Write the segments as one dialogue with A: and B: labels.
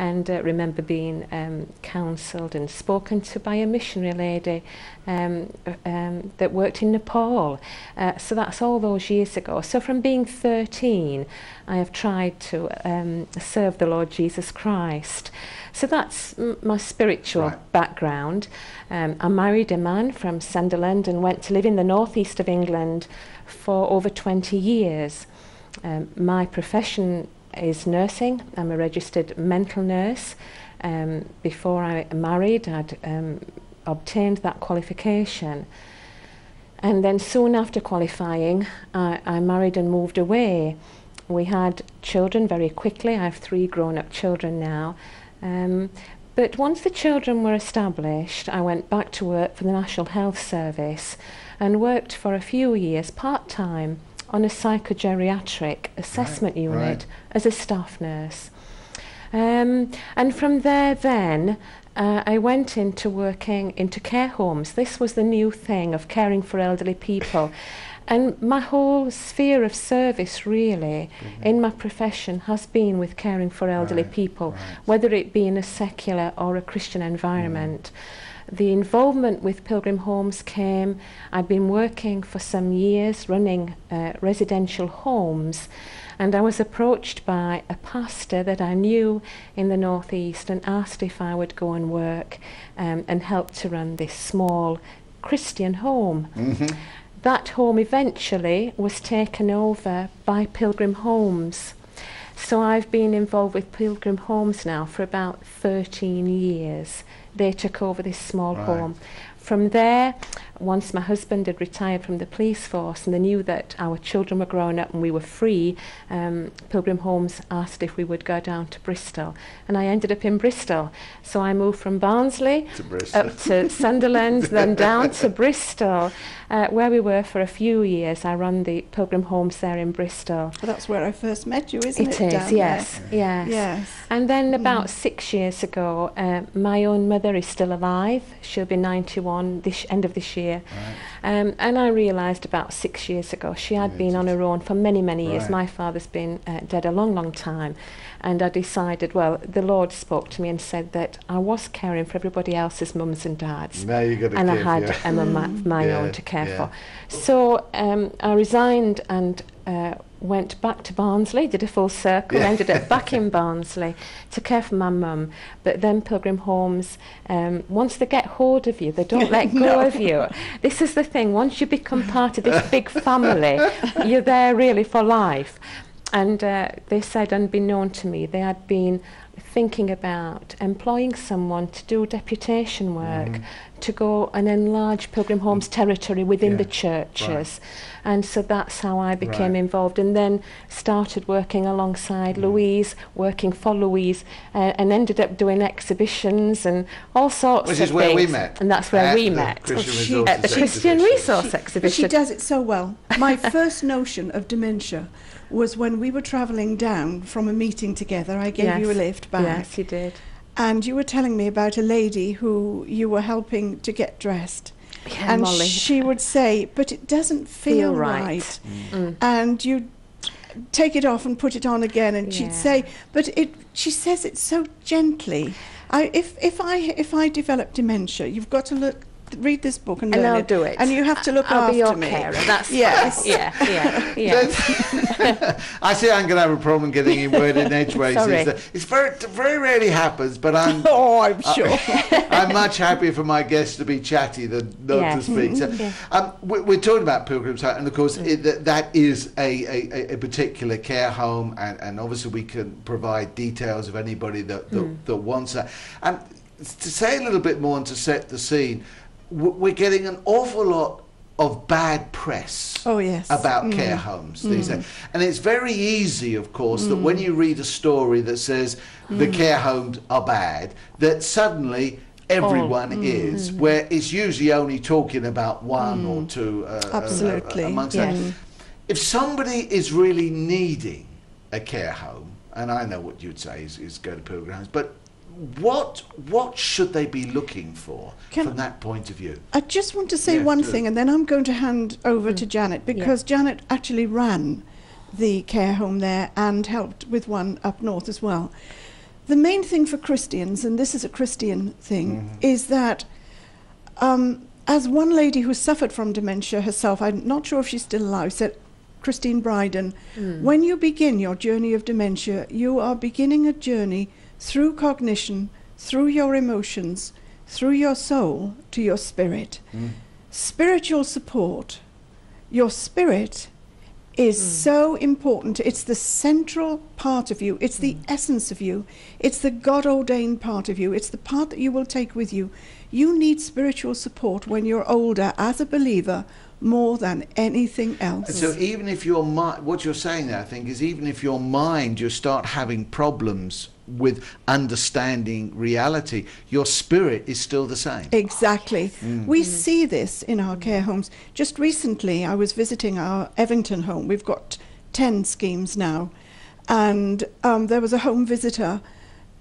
A: and remember being counselled and spoken to by a missionary lady that worked in Nepal. So that's all those years ago. So from being 13, I have tried to serve the Lord Jesus Christ. So that's my spiritual background. I married a man from Sunderland and went to live in the northeast of England for over 20 years. My profession is nursing. I'm a registered mental nurse. Before I married, I'd obtained that qualification. And then soon after qualifying, I married and moved away. We had children very quickly. I have 3 grown-up children now. But once the children were established, I went back to work for the National Health Service and worked for a few years part-time on a psychogeriatric assessment unit as a staff nurse. And from there then, I went into working into care homes. This was the new thing of caring for elderly people. And my whole sphere of service really in my profession has been with caring for elderly people, whether it be in a secular or a Christian environment. The involvement with Pilgrim Homes came. I'd been working for some years running residential homes, and I was approached by a pastor that I knew in the northeast and asked if I would go and work and help to run this small Christian home. That home eventually was taken over by Pilgrim Homes. So I've been involved with Pilgrim Homes now for about 13 years. They took over this small home. From there, once my husband had retired from the police force and they knew that our children were growing up and we were free, Pilgrim Homes asked if we would go down to Bristol. And I ended up in Bristol. So I moved from Barnsley up to Sunderland, then down to Bristol, where we were for a few years. I ran the Pilgrim Homes there in Bristol.
B: Well, that's where I first met you, isn't it?
A: It is, yes, yes. And then about 6 years ago, my own mother is still alive. She'll be 91 this end of this year. And I realised about 6 years ago she had been on her own for many, many years. My father's been dead a long, long time. And I decided, well, the Lord spoke to me and said that I was caring for everybody else's mums and dads.
C: Now you got to
A: and I had a mum of my own to care for. So I resigned and went back to Barnsley, did a full circle, ended up back in Barnsley to care for my mum. But then Pilgrim Homes, once they get hold of you, they don't let go of you. This is the thing, once you become part of this big family, you're there really for life. And they said, unbeknown to me, they had been thinking about employing someone to do deputation work, to go and enlarge Pilgrim Homes territory within the churches. And so that's how I became involved, and then started working alongside Louise, working for Louise, and ended up doing exhibitions and all sorts of things.
C: Which is where we met.
A: And that's where we met. At the Christian Resource Exhibition.
B: She does it so well. My first notion of dementia was when we were travelling down from a meeting together. I gave you a lift back.
A: Yes, you did.
B: And you were telling me about a lady who you were helping to get dressed.
A: Yeah,
B: and
A: Molly.
B: she would say, but it doesn't feel right. And you'd take it off and put it on again, and she'd say, but she says it so gently. If I develop dementia, you've got to read this book and learn
A: I'll
B: it.
A: do it.
B: And you have to look
A: I'll
B: after
A: be your
B: me.
A: carer. That's
B: yes.
A: Yeah.
C: I see I'm going to have a problem getting in word in edgeways.
A: Sorry.
C: It's very rarely happens, but I'm
B: I'm sure.
C: I'm much happier for my guests to be chatty than not to speak. So, we're talking about Pilgrim's Home, and of course that is a particular care home, and obviously we can provide details of anybody that wants that. And to say a little bit more and to set the scene, we're getting an awful lot of bad press about care homes these days. And it's very easy, of course, that when you read a story that says the care homes are bad, that suddenly everyone is, where it's usually only talking about one or two amongst that. If somebody is really needing a care home, and I know what you'd say is go to Pilgrim Homes, but what should they be looking for from that point of view?
B: I just want to say one thing, and then I'm going to hand over to Janet, because Janet actually ran the care home there and helped with one up north as well. the main thing for Christians, and this is a Christian thing, is that as one lady who suffered from dementia herself, I'm not sure if she's still alive, said, Christine Bryden, when you begin your journey of dementia, you are beginning a journey through cognition, through your emotions, through your soul to your spirit. Spiritual support. Your spirit is so important. It's the central part of you. It's the essence of you. It's the God-ordained part of you. It's the part that you will take with you. You need spiritual support when you're older as a believer more than anything else.
C: And so even if your mind, what you're saying there, I think, is even if your mind, you start having problems with understanding reality, your spirit is still the same.
B: Exactly. We see this in our care homes. Just recently, I was visiting our Evington home. We've got 10 schemes now. And there was a home visitor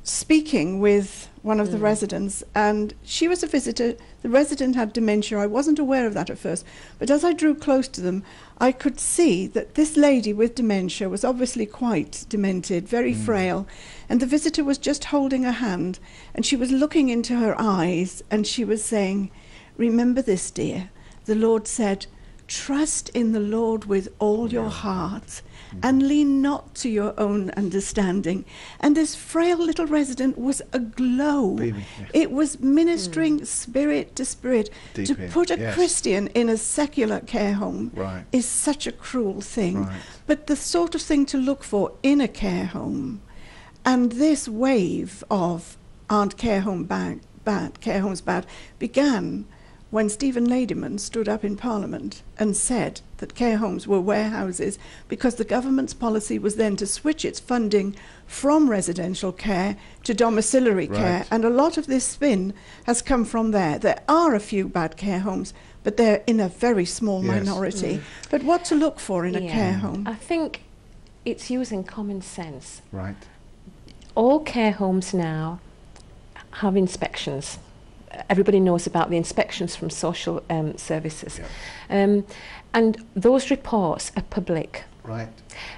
B: speaking with one of the residents, and she was a visitor. The resident had dementia. I wasn't aware of that at first, but as I drew close to them, I could see that this lady with dementia was obviously quite demented, very frail, and the visitor was just holding her hand, and she was looking into her eyes, and she was saying, "Remember this, dear. The Lord said, trust in the Lord with all your heart, and lean not to your own understanding." And this frail little resident was aglow.
C: Beaming, yes.
B: It was ministering spirit to spirit.
C: Deep
B: To
C: in,
B: put a
C: yes.
B: Christian in a secular care home
C: Right.
B: is such a cruel thing.
C: Right.
B: But the sort of thing to look for in a care home, and this wave of aren't care homes bad, began when Stephen Ladyman stood up in Parliament and said that care homes were warehouses, because the government's policy was then to switch its funding from residential care to domiciliary care, and a lot of this spin has come from there. There are a few bad care homes, but they're in a very small minority. But what to look for in a care home?
A: I think it's using common sense.
C: Right.
A: All care homes now have inspections. Everybody knows about the inspections from social services.
C: Yeah.
A: And those reports are public.
C: Right.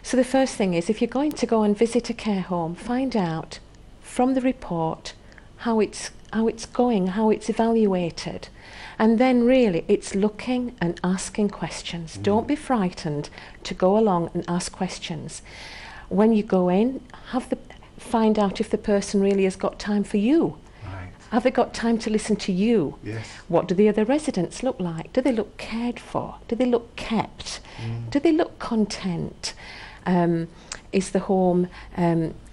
A: So the first thing is, if you're going to go and visit a care home, find out from the report how it's going, how it's evaluated. And then really it's looking and asking questions. Don't be frightened to go along and ask questions. When you go in, find out if the person really has got time for you. Have they got time to listen to you?
C: Yes.
A: What do the other residents look like? Do they look cared for? Do they look kept? Do they look content? Is the home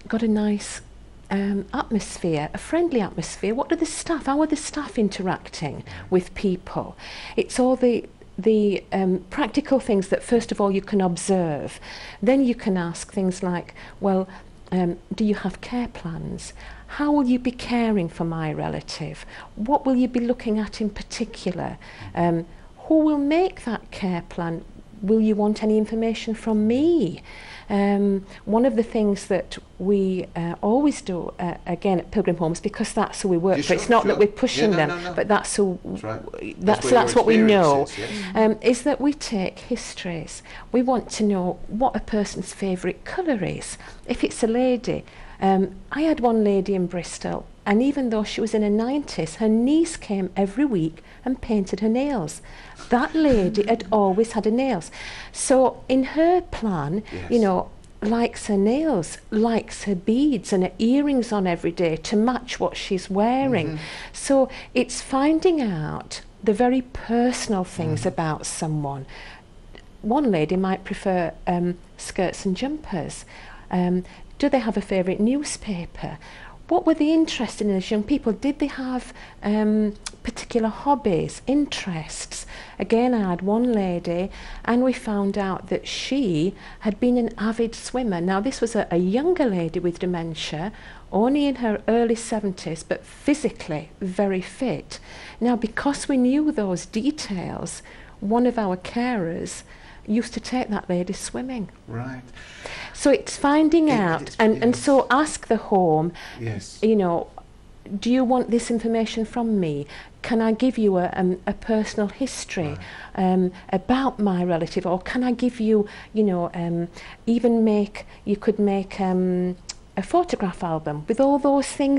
A: got a nice atmosphere, a friendly atmosphere? What do the staff, how are the staff interacting with people? It's all the practical things that first of all you can observe. Then you can ask things like, well, do you have care plans? How will you be caring for my relative? What will you be looking at in particular? Who will make that care plan? Will you want any information from me? One of the things that we always do, again at Pilgrim Homes, because that's who we work for, it's not that we're pushing them, but that's who, that's what we know, is that we take histories. We want to know what a person's favourite colour is. If it's a lady, I had one lady in Bristol, and even though she was in her 90s, her niece came every week and painted her nails. That lady had always had her nails. So in her plan, you know, likes her nails, likes her beads and her earrings on every day to match what she's wearing. So it's finding out the very personal things about someone. One lady might prefer skirts and jumpers. Do they have a favourite newspaper? What were they interested in as young people? Did they have particular hobbies, interests? Again, I had one lady, and we found out that she had been an avid swimmer. Now, this was a younger lady with dementia, only in her early 70s, but physically very fit. Now, because we knew those details, one of our carers used to take that lady swimming.
C: Right.
A: So it's finding out, and so ask the home, you know, do you want this information from me? Can I give you a personal history about my relative, or can I give you, you know, even you could make a photograph album with all those things